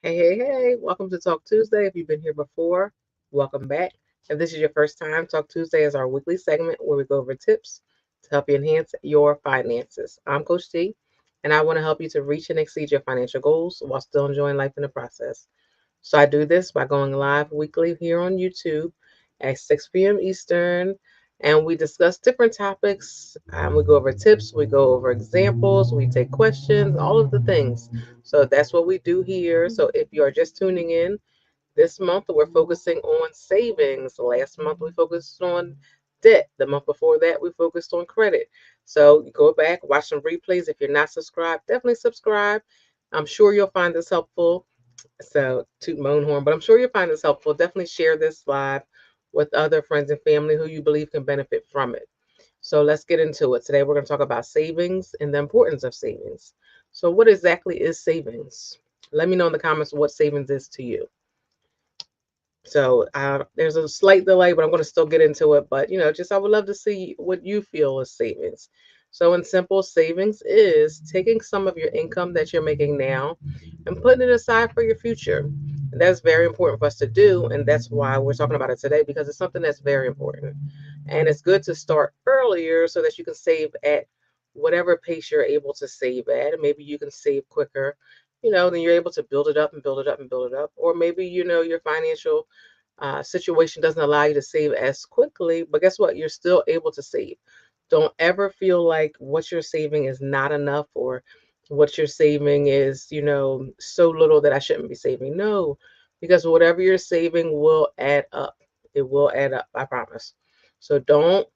Hey, welcome to Talk Tuesday. If you've been here before, welcome back. If this is your first time, Talk Tuesday is our weekly segment where we go over tips to help you enhance your finances. I'm Coach T, and I want to help you to reach and exceed your financial goals while still enjoying life in the process. So I do this by going live weekly here on YouTube at 6 p.m. Eastern, and we discuss different topics. We go over tips, we go over examples, we take questions, all of the things. So that's what we do here. So if you are just tuning in, this month we're focusing on savings. Last month we focused on debt. The month before that we focused on credit. So go back, watch some replays. If you're not subscribed, definitely subscribe. I'm sure you'll find this helpful. So toot my own horn, but I'm sure you'll find this helpful. Definitely share this live with other friends and family who you believe can benefit from it. So let's get into it. Today we're going to talk about savings and the importance of savings. So what exactly is savings? Let me know in the comments what savings is to you. So there's a slight delay, but I'm going to still get into it. But just I would love to see what you feel is savings. So in simple, savings is taking some of your income that you're making now and putting it aside for your future. And that's very important for us to do, and that's why we're talking about it today because it's something that's very important. And it's good to start earlier so that you can save at whatever pace you're able to save at. And maybe you can save quicker, then you're able to build it up and build it up and build it up. Or maybe, your financial situation doesn't allow you to save as quickly, but guess what? You're still able to save. Don't ever feel like what you're saving is not enough or what you're saving is, so little that I shouldn't be saving. No, because whatever you're saving will add up. It will add up, I promise. So don't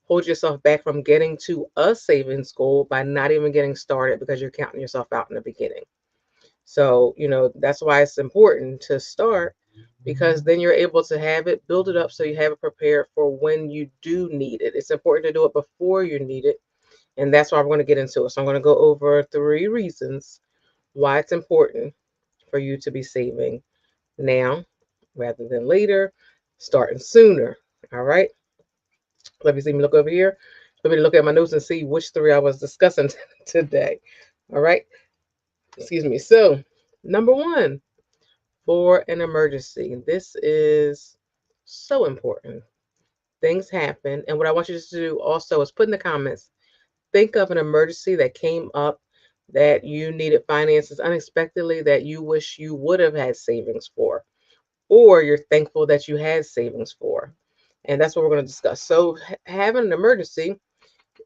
hold yourself back from getting to a savings goal by not even getting started because you're counting yourself out in the beginning. So, that's why it's important to start because then you're able to have it, build it up so you have it prepared for when you do need it. It's important to do it before you need it. And that's why we're going to get into it. So, I'm going to go over 3 reasons why it's important for you to be saving now rather than later, starting sooner. All right. Let me see me look over here. Let me look at my notes and see which 3 I was discussing today. All right. Excuse me. So, number 1, for an emergency. This is so important. Things happen. And what I want you to do also is put in the comments, think of an emergency that came up that you needed finances unexpectedly that you wish you would have had savings for, or you're thankful that you had savings for. And that's what we're going to discuss. So, having an emergency,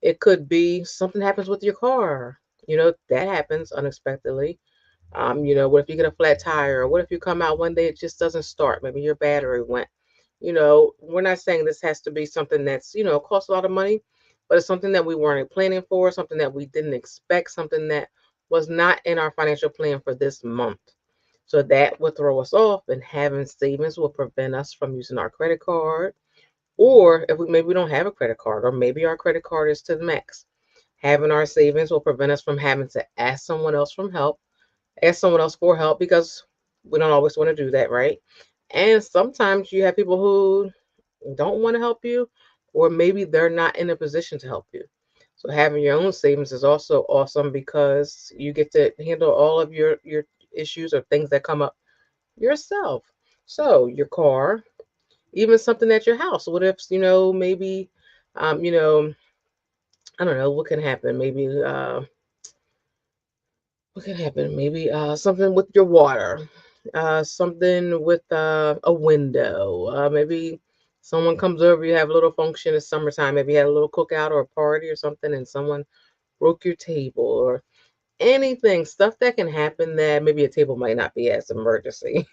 it could be something happens with your car. That happens unexpectedly. What if you get a flat tire? Or what if you come out one day it just doesn't start? Maybe your battery went. We're not saying this has to be something that's, costs a lot of money, but it's something that we weren't planning for, something that we didn't expect, something that was not in our financial plan for this month. So that would throw us off, and having savings will prevent us from using our credit card. Or if we maybe we don't have a credit card, or maybe our credit card is to the max. Having our savings will prevent us from having to ask someone else for help because we don't always want to do that, right? And sometimes you have people who don't want to help you, or maybe they're not in a position to help you. So having your own savings is also awesome because you get to handle all of your issues or things that come up yourself. So your car, even something at your house. What if maybe, um, you know, I don't know what can happen. Maybe what can happen? Maybe something with your water, something with a window. Maybe someone comes over, you have a little function, it's summertime. Maybe you had a little cookout or a party or something, and someone broke your table or anything, stuff that can happen that maybe a table might not be as emergency.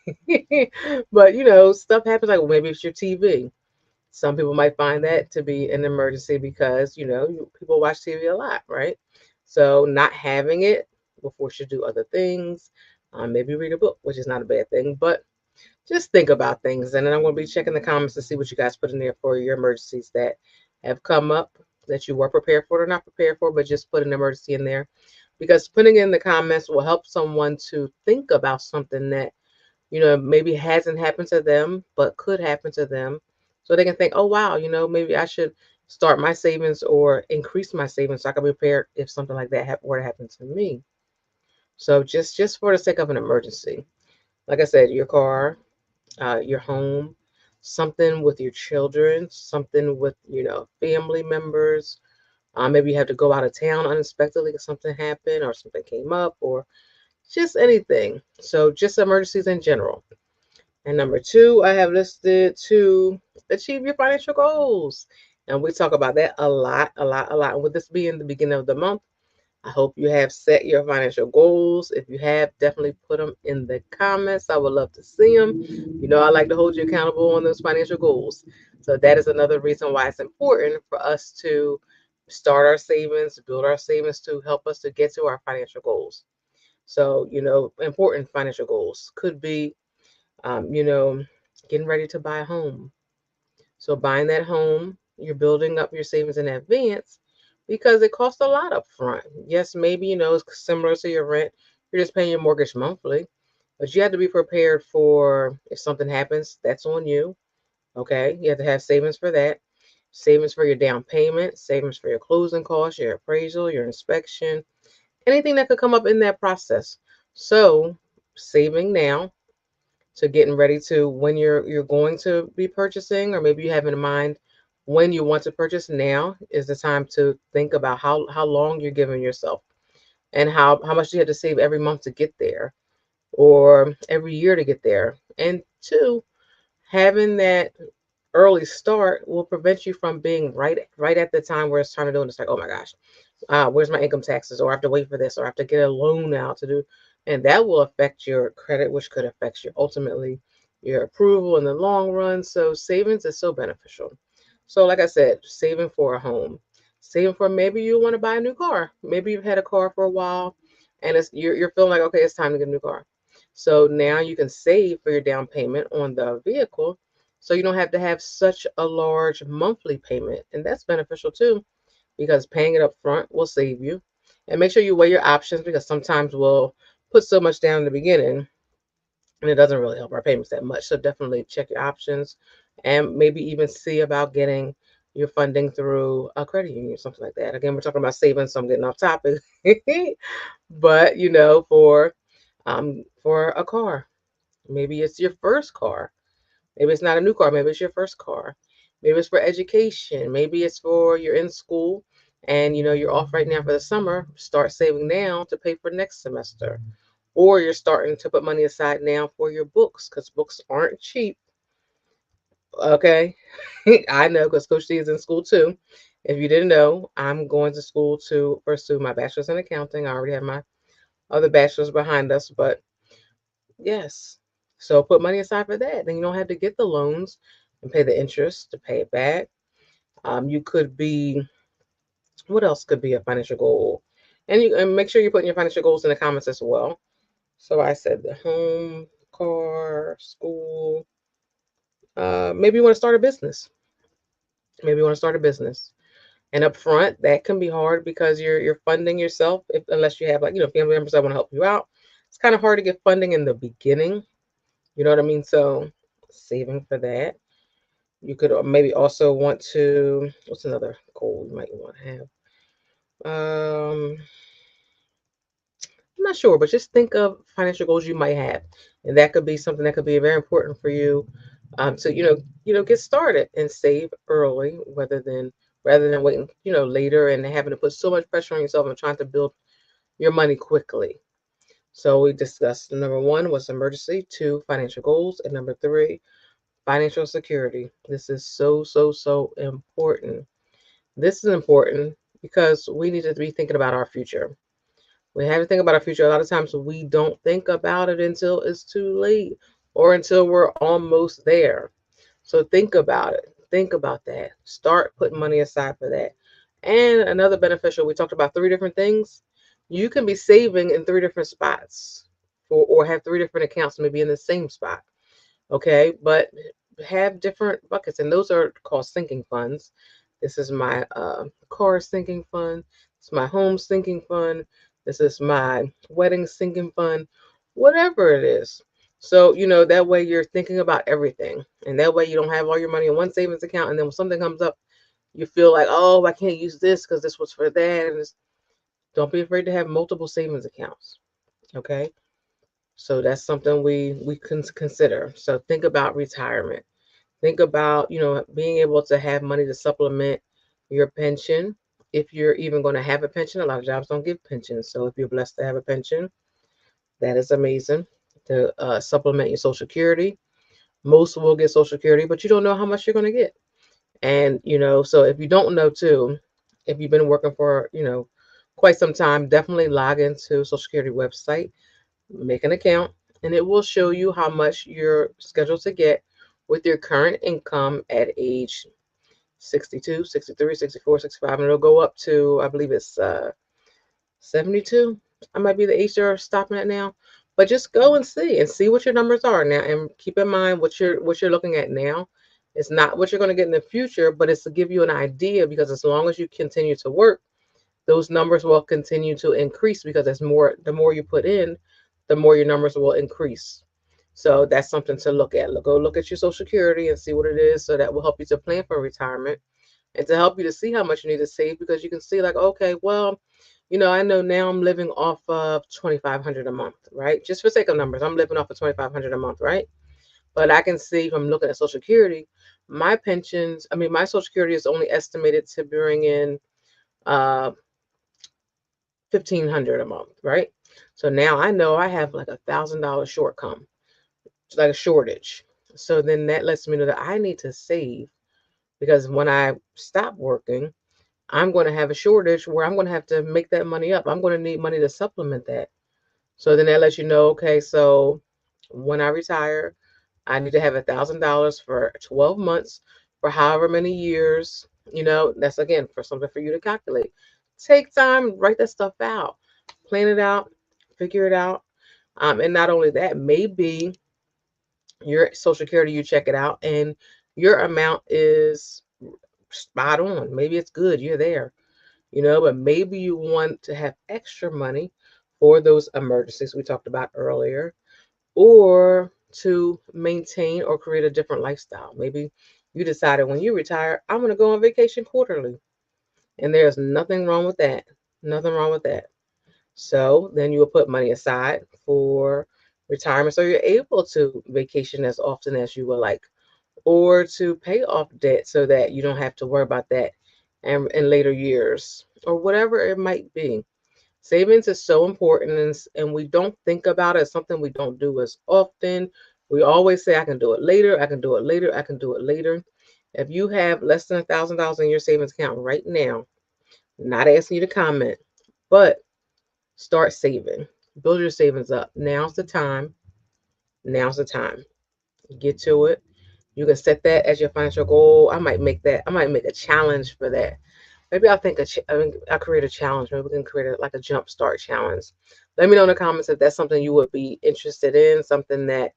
But stuff happens like maybe it's your TV. Some people might find that to be an emergency because, people watch TV a lot, right? So not having it will force you to do other things. Maybe read a book, which is not a bad thing, but just think about things. And then I'm going to be checking the comments to see what you guys put in there for your emergencies that have come up that you were prepared for or not prepared for, but just put an emergency in there. Because putting it in the comments will help someone to think about something that maybe hasn't happened to them, but could happen to them. So they can think, oh, wow, maybe I should start my savings or increase my savings so I can be prepared if something like that were to happen to me. So just for the sake of an emergency. Like I said, your car, your home, something with your children, something with, family members. Maybe you have to go out of town unexpectedly because something happened or something came up or just anything. So just emergencies in general. And number two, I have listed to achieve your financial goals. And we talk about that a lot, a lot, a lot. And with this being the beginning of the month, I hope you have set your financial goals. If you have, definitely put them in the comments. I would love to see them. I like to hold you accountable on those financial goals. So that is another reason why it's important for us to start our savings, build our savings to help us to get to our financial goals. So, important financial goals could be, getting ready to buy a home. So buying that home, you're building up your savings in advance because it costs a lot up front. Yes, maybe, it's similar to your rent. You're just paying your mortgage monthly, but you have to be prepared for if something happens, that's on you. Okay. You have to have savings for that. Savings for your down payment, savings for your closing costs, your appraisal, your inspection, anything that could come up in that process. So saving now to getting ready to when you're going to be purchasing, or maybe you have in mind when you want to purchase. Now is the time to think about how long you're giving yourself and how much you have to save every month to get there or every year to get there. And two, having that early start will prevent you from being right at the time where it's time to do it. It's like, oh my gosh, where's my income taxes? Or I have to wait for this, or I have to get a loan out to do. And that will affect your credit, which could affect your ultimately your approval in the long run. So savings is so beneficial. So like I said, saving for a home, saving for maybe you want to buy a new car. Maybe you've had a car for a while and you're feeling like, okay, it's time to get a new car. So now you can save for your down payment on the vehicle so you don't have to have such a large monthly payment. And that's beneficial too because paying it up front will save you. And make sure you weigh your options because sometimes we'll put so much down in the beginning and it doesn't really help our payments that much. So definitely check your options and maybe even see about getting your funding through a credit union or something like that. Again, we're talking about savings, so I'm getting off topic. But for a car, maybe it's your first car. Maybe it's not a new car. Maybe it's your first car. Maybe it's for education. Maybe it's for you're in school and you're off right now for the summer. Start saving now to pay for next semester. Or you're starting to put money aside now for your books because books aren't cheap. Okay. I know because Coach D is in school too. If you didn't know, I'm going to school to pursue my bachelor's in accounting. I already have my other bachelor's behind us, but yes. So put money aside for that. Then you don't have to get the loans and pay the interest to pay it back. You could be, what else could be a financial goal? And make sure you're putting your financial goals in the comments as well. So I said the home, car, school. Maybe you want to start a business. Maybe you want to start a business. And up front, that can be hard because you're funding yourself unless you have like, family members that want to help you out. It's kind of hard to get funding in the beginning. You know what I mean? So saving for that. You could maybe also want to, what's another goal you might want to have? I'm not sure, but just think of financial goals you might have. And that could be something that could be very important for you to, get started and save early rather than waiting, later and having to put so much pressure on yourself and trying to build your money quickly. So we discussed number one was emergency, two, financial goals, and number three, financial security. This is so, so, so important. This is important because we need to be thinking about our future. We have to think about our future. A lot of times we don't think about it until it's too late or until we're almost there. So think about it. Think about that. Start putting money aside for that. And another beneficial, we talked about three different things. You can be saving in three different spots or have three different accounts, maybe in the same spot. Okay. But have different buckets, and those are called sinking funds. This is my car sinking fund. It's my home sinking fund. This is my wedding sinking fund, whatever it is. So, that way you're thinking about everything. And that way you don't have all your money in one savings account. And then when something comes up, you feel like, oh, I can't use this because this was for that. And don't be afraid to have multiple savings accounts. Okay. So that's something we can consider. So think about retirement. Think about, being able to have money to supplement your pension. If you're even going to have a pension, a lot of jobs don't give pensions. So if you're blessed to have a pension, that is amazing to supplement your Social Security. Most will get Social Security, but you don't know how much you're going to get. And, so if you don't know too, if you've been working for, quite some time, definitely log into Social Security website, make an account, and it will show you how much you're scheduled to get with your current income at age 62, 63, 64, 65, and it'll go up to, I believe it's 72. I might be the age they're stopping at now. But just go and see what your numbers are now, and keep in mind what you're looking at now. It's not what you're going to get in the future, but it's to give you an idea, because as long as you continue to work, those numbers will continue to increase, because the more you put in, the more your numbers will increase. So that's something to look at. Go look at your Social Security and see what it is, so that will help you to plan for retirement and to help you to see how much you need to save, because you can see like, okay, well, I know now I'm living off of 2,500 a month, right? Just for sake of numbers, I'm living off of 2,500 a month, right? But I can see from looking at Social Security, my Social Security is only estimated to bring in uh 1,500 a month, right? So now I know I have like $1,000 short come, it's like a shortage. So then that lets me know that I need to save, because when I stop working, I'm going to have a shortage where I'm going to have to make that money up. I'm going to need money to supplement that. So then that lets you know, okay, so when I retire, I need to have $1,000 for 12 months for however many years. That's again for something for you to calculate. Take time, write that stuff out, plan it out, figure it out. And not only that, maybe your Social Security, you check it out, and your amount is spot on. Maybe it's good, you're there, but maybe you want to have extra money for those emergencies we talked about earlier, or to maintain or create a different lifestyle. Maybe you decided when you retire, I'm going to go on vacation quarterly, and there's nothing wrong with that. Nothing wrong with that. So then you will put money aside for retirement, so you're able to vacation as often as you would like, or to pay off debt so that you don't have to worry about that in later years, or whatever it might be. Savings is so important, and we don't think about it as something we don't do as often. We always say, I can do it later, I can do it later, I can do it later. If you have less than $1,000 in your savings account right now, not asking you to comment, but start saving. Build your savings up. Now's the time. Now's the time. Get to it. You can set that as your financial goal. I might make a challenge for that. Maybe I'll create a challenge. Maybe we can create like a jump start challenge. Let me know in the comments if that's something you would be interested in, something that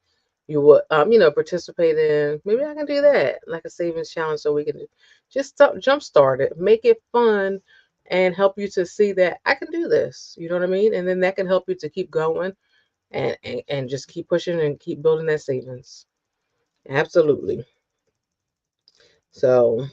you would, participate in. Maybe I can do that, like a savings challenge, so we can just jump start it, make it fun, and help you to see that I can do this. You know what I mean? And then that can help you to keep going, and just keep pushing and keep building that savings. Absolutely. So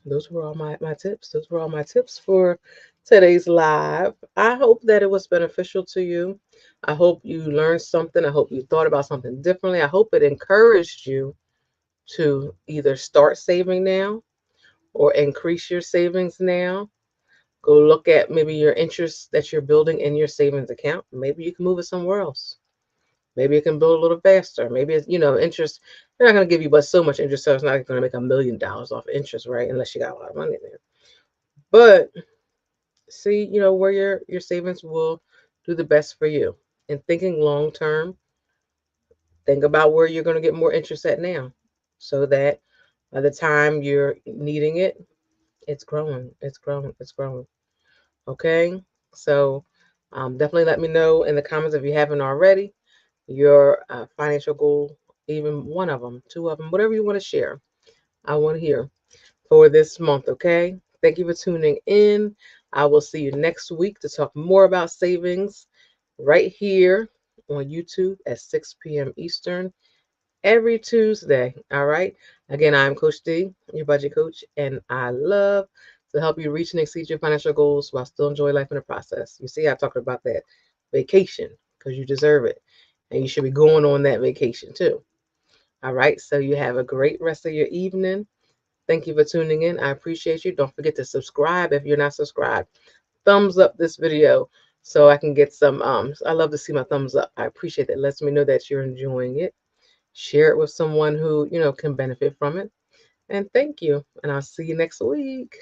those were all my tips. Those were all my tips for today's live. I hope that it was beneficial to you. I hope you learned something. I hope you thought about something differently. I hope it encouraged you to either start saving now or increase your savings now. Go look at maybe your interest that you're building in your savings account. Maybe you can move it somewhere else. Maybe it can build a little faster. Maybe it's, interest. They're not going to give you but so much interest, so it's not going to make $1 million off interest, right? Unless you got a lot of money there. But see, where your savings will do the best for you. And thinking long term, think about where you're going to get more interest at now, so that by the time you're needing it, it's growing. It's growing. It's growing. Okay. So definitely let me know in the comments, if you haven't already, your financial goal, even one of them, two of them, whatever you want to share. I want to hear for this month, okay? Thank you for tuning in. I will see you next week to talk more about savings right here on YouTube at 6 p.m. Eastern every Tuesday. All right. Again, I'm Coach D, your budget coach, and I love to help you reach and exceed your financial goals while still enjoy life in the process. You see, I talked about that vacation because you deserve it. And you should be going on that vacation too. All right. So you have a great rest of your evening. Thank you for tuning in. I appreciate you. Don't forget to subscribe if you're not subscribed. Thumbs up this video so I can get some. I love to see my thumbs up. I appreciate that. It lets me know that you're enjoying it. Share it with someone who, can benefit from it. And thank you. And I'll see you next week.